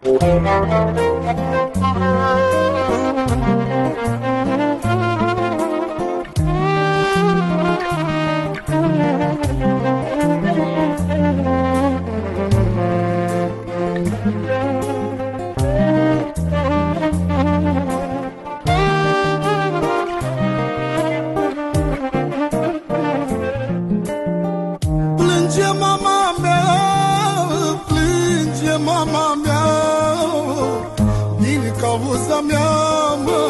Plânge mama mea, plânge mama mea, din cauza mea, mă,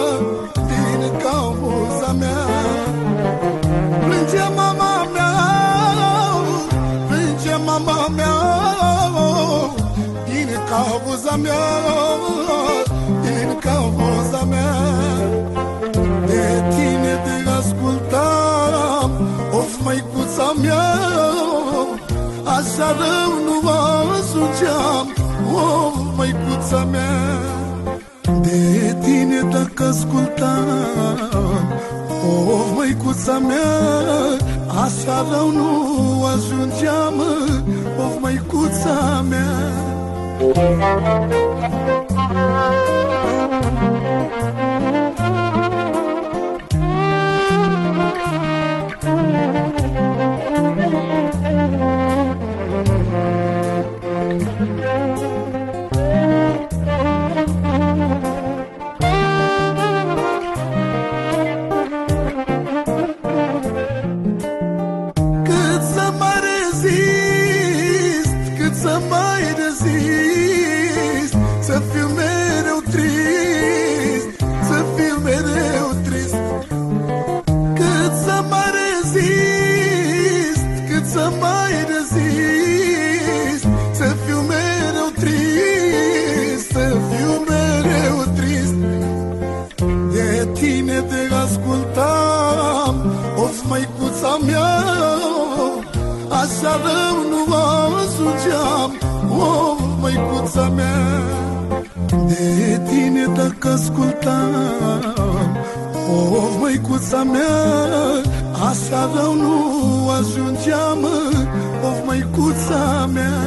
din cauza mea. Plânge mama mea, plânge mama mea, din cauza mea, din cauza mea. De tine te ascultam, of măicuța mea, așa rău nu ajungeam, o măicuța mea. De tine dacă ascultam, o măicuța mea, așa rău nu ajungeam, o măicuța mea. Să mai rezist, să fiu mereu trist, să fiu mereu trist. Cât să mai rezist, cât să mai rezist, să fiu mereu trist, să fiu mereu trist. De tine te ascultam, of măicuța mea, așa rău nu ajungeam, o măicuța mea. De tine dacă ascultam, o măicuța mea, așa rău nu ajungeam, o măicuța mea.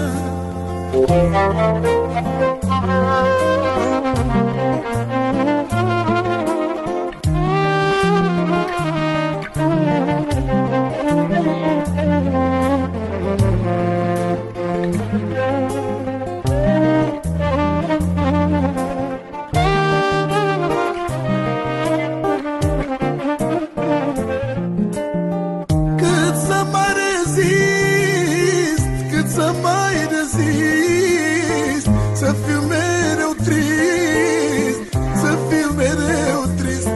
Să mai rezist, să fiu mereu trist, să fiu mereu trist.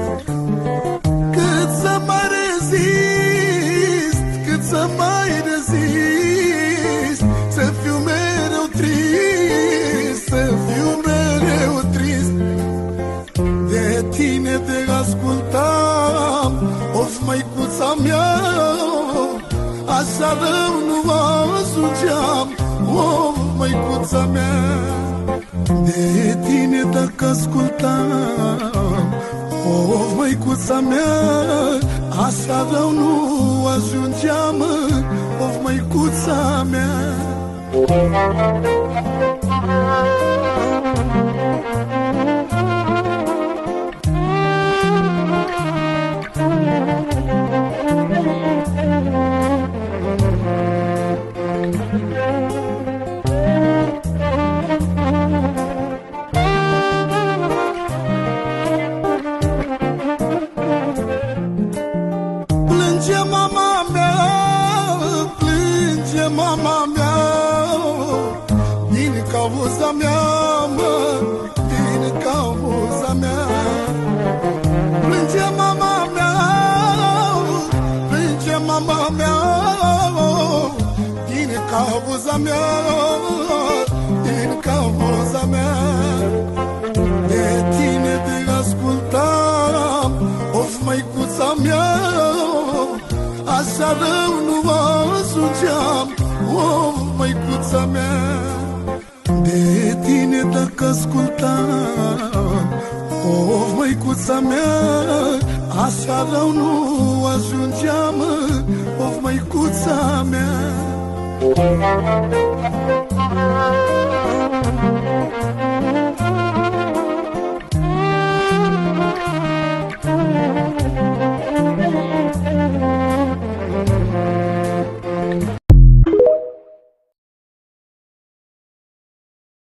Cât să mai rezist, cât să mai rezist, să fiu mereu trist, să fiu mereu trist. De tine te ascultam, of măicuța mea, așa rău nu ajungeam, o măicuța mea. De tine dacă ascultam, o măicuța mea, așa rău nu ajungeam, o măicuța mea. Plânge mama mea, plânge mama mea, din cauza mea, mă, din cauza mea. Plânge mama mea, plânge mama mea, din cauza mea, din cauza mea. De tine te ascultam, of măicuța mea, așa rău nu ajungeam, o măicuța mea. De tine dacă ascultam, o măicuța mea, așa rău nu ajungeam, o măicuța mea.